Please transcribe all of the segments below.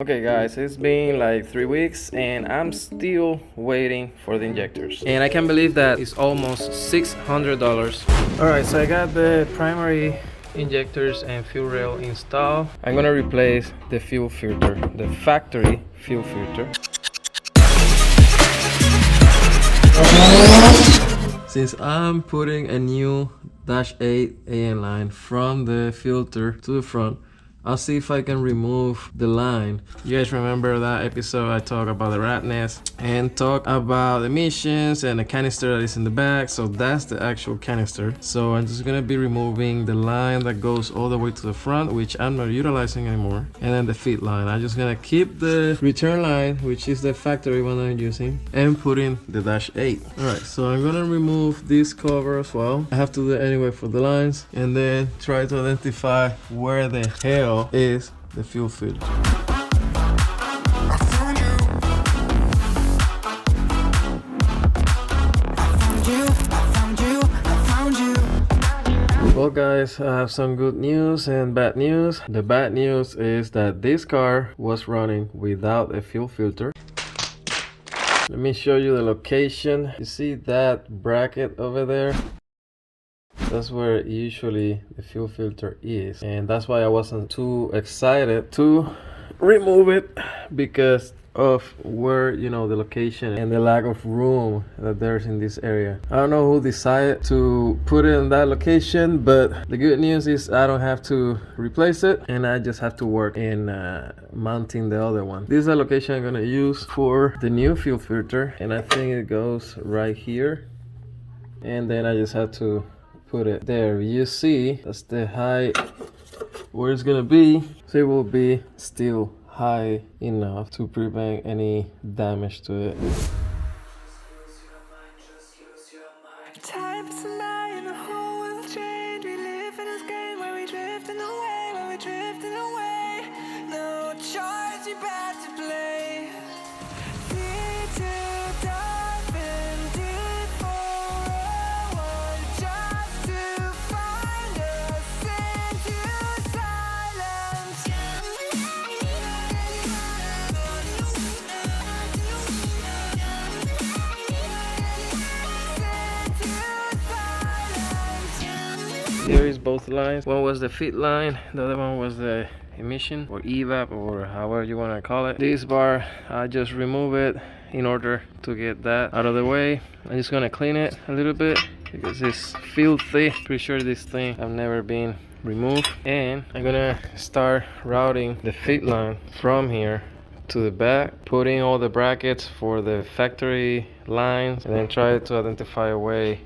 Okay guys, it's been like 3 weeks and I'm still waiting for the injectors. And I can't believe that it's almost $600. Alright, so I got the primary injectors and fuel rail installed. I'm gonna replace the fuel filter, the factory fuel filter. Since I'm putting a new -8 AN line from the filter to the front, I'll see if I can remove the line. You guys remember that episode I talked about the rat nest and talk about emissions and the canister that is in the back? So that's the actual canister. So I'm just gonna be removing the line that goes all the way to the front, which I'm not utilizing anymore, and then the feed line. I'm just gonna keep the return line, which is the factory one I'm using, and put in the -8. Alright, so I'm gonna remove this cover as well. I have to do it anyway for the lines, and then try to identify where the hell is the fuel filter. Well guys, I have some good news and bad news. The bad news is that this car was running without a fuel filter. Let me show you the location. You see that bracket over there? That's where usually the fuel filter is, and that's why I wasn't too excited to remove it, because of where, you know, the location and the lack of room that there's in this area. I don't know who decided to put it in that location, but the good news is I don't have to replace it, and I just have to work in mounting the other one. This is the location I'm gonna use for the new fuel filter, and I think it goes right here, and then I just have to put it there. You see, that's the height where it's gonna be, so it will be still high enough to prevent any damage to it. Here is both lines. One was the feed line, the other one was the emission or evap, or however you want to call it. This bar, I just remove it in order to get that out of the way. I'm just gonna clean it a little bit because it's filthy. Pretty sure this thing have never been removed. And I'm gonna start routing the feed line from here to the back, putting all the brackets for the factory lines, and then try to identify a way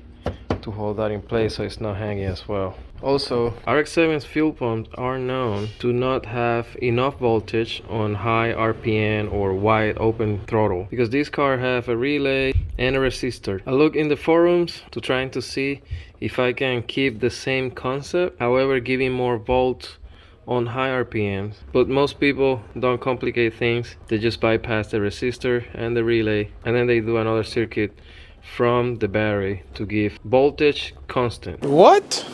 to hold that in place so it's not hanging as well. Also, RX-7's fuel pumps are known to not have enough voltage on high RPM or wide open throttle, because this car have a relay and a resistor. I look in the forums to trying to see if I can keep the same concept, however giving more volts on high RPMs, but most people don't complicate things. They just bypass the resistor and the relay, and then they do another circuit from the battery to give voltage constant. What?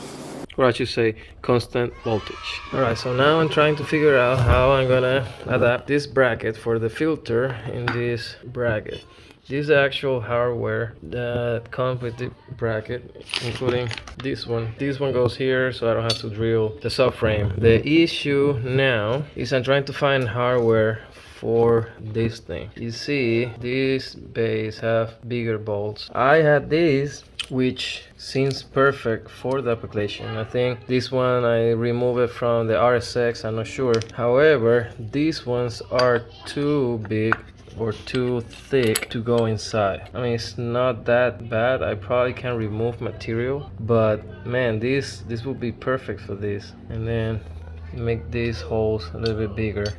Or I should say constant voltage. Alright, so now I'm trying to figure out how I'm gonna adapt this bracket for the filter in this bracket. This is the actual hardware that comes with the bracket, including this one. This one goes here, so I don't have to drill the subframe. The issue now is I'm trying to find hardware for this thing. You see, this base have bigger bolts. I had this, which seems perfect for the application. I think this one I removed it from the RX-7, I'm not sure. However, these ones are too big or too thick to go inside. I mean, it's not that bad. I probably can remove material, but man, this would be perfect for this. And then make these holes a little bit bigger.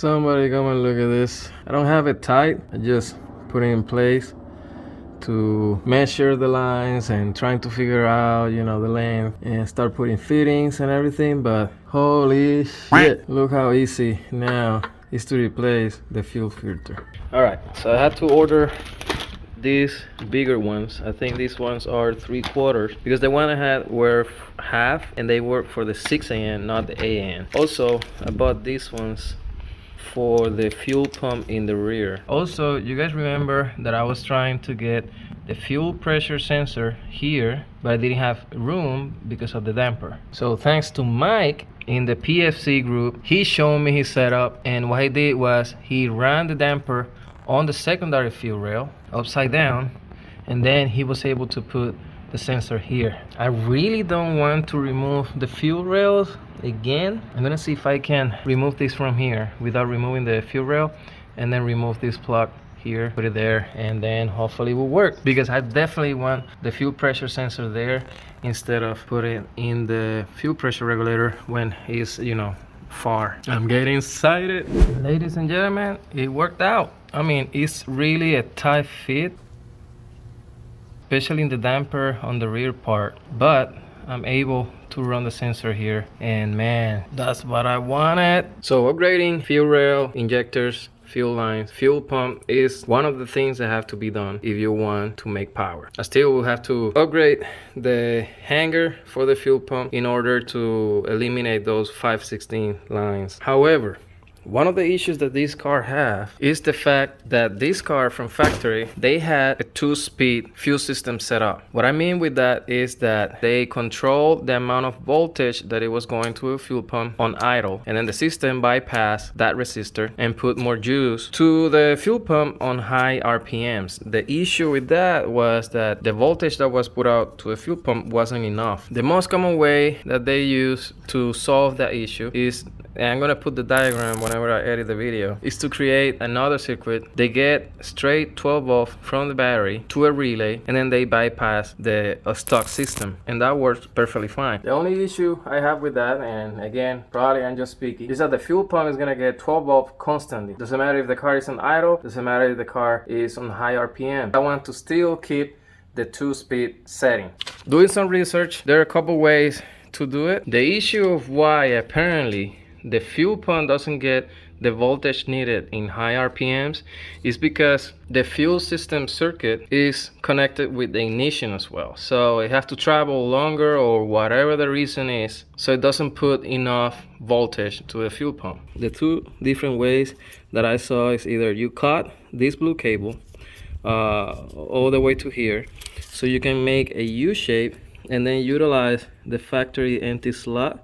Somebody come and look at this. I don't have it tight. I just put it in place to measure the lines and trying to figure out, you know, the length and start putting fittings and everything. But holy shit, look how easy now is to replace the fuel filter. All right, so I had to order these bigger ones. I think these ones are 3/4 because the one I had were half and they work for the 6AN, not the AN. Also, I bought these ones for the fuel pump in the rear. Also, you guys remember that I was trying to get the fuel pressure sensor here, but I didn't have room because of the damper. So thanks to Mike in the PFC group, he showed me his setup, and what he did was he ran the damper on the secondary fuel rail upside down, and then he was able to put the sensor here. I really don't want to remove the fuel rails again. I'm gonna see if I can remove this from here without removing the fuel rail, and then remove this plug here, put it there, and then hopefully it will work, because I definitely want the fuel pressure sensor there instead of putting in the fuel pressure regulator when it's, you know, far. I'm getting excited. Ladies and gentlemen, it worked out. I mean, it's really a tight fit, especially in the damper on the rear part, but I'm able to run the sensor here, and man, that's what I wanted. So upgrading fuel rail, injectors, fuel lines, fuel pump is one of the things that have to be done if you want to make power. I still will have to upgrade the hanger for the fuel pump in order to eliminate those 5/16 lines. However, one of the issues that this car have is the fact that this car from factory, they had a 2-speed fuel system set up. What I mean with that is that they control the amount of voltage that it was going to a fuel pump on idle, and then the system bypassed that resistor and put more juice to the fuel pump on high RPMs. The issue with that was that the voltage that was put out to a fuel pump wasn't enough. The most common way that they use to solve that issue is, and I'm gonna put the diagram whenever I edit the video, is to create another circuit. They get straight 12 volt from the battery to a relay, and then they bypass the stock system, and that works perfectly fine. The only issue I have with that, and again, probably I'm just speaking, is that the fuel pump is gonna get 12 volt constantly. Doesn't matter if the car is on idle, doesn't matter if the car is on high RPM. I want to still keep the 2-speed setting. Doing some research, there are a couple ways to do it. The issue of why apparently the fuel pump doesn't get the voltage needed in high RPMs is because the fuel system circuit is connected with the ignition as well. So it has to travel longer, or whatever the reason is, so it doesn't put enough voltage to the fuel pump. The two different ways that I saw is either you cut this blue cable all the way to here, so you can make a U shape and then utilize the factory empty slot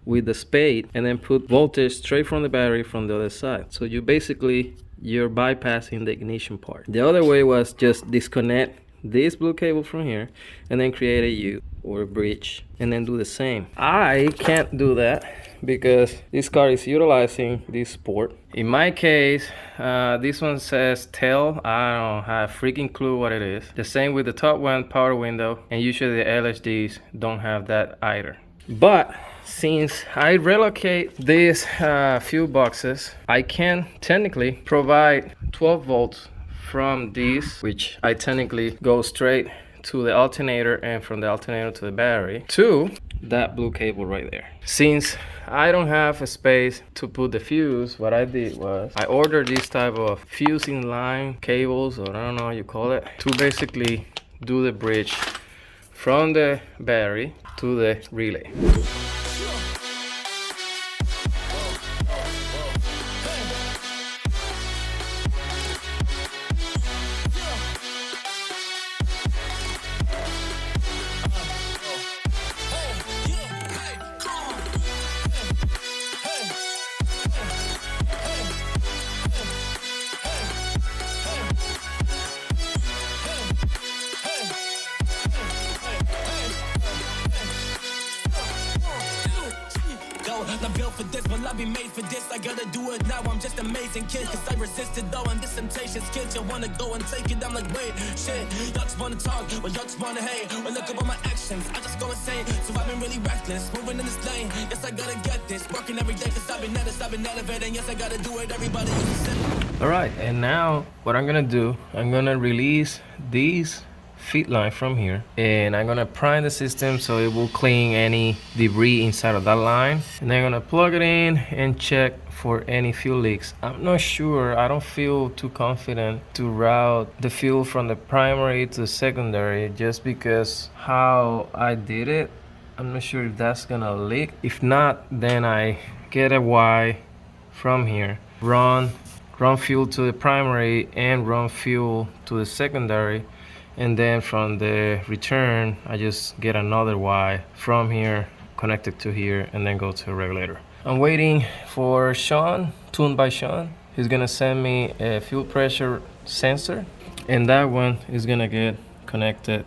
with the spade, and then put voltage straight from the battery from the other side. So you're bypassing the ignition part. The other way was just disconnect this blue cable from here and then create a U or a bridge and then do the same. I can't do that because this car is utilizing this port. In my case, this one says tail. I don't have a freaking clue what it is. The same with the top one, power window, and usually the LHDs don't have that either. But since I relocate these fuel boxes, I can technically provide 12 volts from these, which I technically go straight to the alternator, and from the alternator to the battery, to that blue cable right there. Since I don't have a space to put the fuse, what I did was I ordered this type of fusing line cables, or I don't know how you call it, to basically do the bridge from the battery to the relay. made for this, I gotta do it now. I'm just amazing kid, cause I resisted though, and this temptation's kids, you wanna go and take it. I'm like, wait, shit, y'all just wanna talk, or y'all just wanna hate, or look up all my actions, I just go insane. So I've been really reckless, moving in this lane. Yes, I gotta get this, working every day, cause I've been elevating. Yes, I gotta do it, everybody. All right, and now what I'm gonna do, I'm gonna release these feed line from here, and I'm gonna prime the system so it will clean any debris inside of that line, and then I'm gonna plug it in and check for any fuel leaks. I'm not sure, I don't feel too confident to route the fuel from the primary to the secondary, just because how I did it. I'm not sure if that's gonna leak. If not, then I get a Y from here, run fuel to the primary and run fuel to the secondary, and then from the return I just get another Y from here, connected to here, and then go to a regulator. I'm waiting for Sean, tuned by Sean. He's gonna send me a fuel pressure sensor, and that one is gonna get connected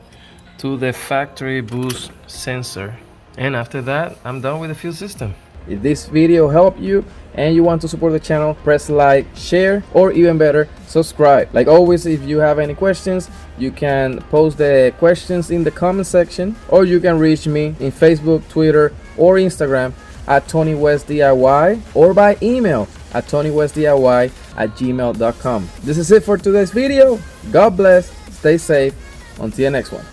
to the factory boost sensor, and after that I'm done with the fuel system. If this video helped you and you want to support the channel, press like, share, or even better, subscribe. Like always, if you have any questions, you can post the questions in the comment section, or you can reach me in Facebook, Twitter, or Instagram at Tony West DIY, or by email at TonyWestDIY@gmail.com. This is it for today's video. God bless, stay safe, until the next one.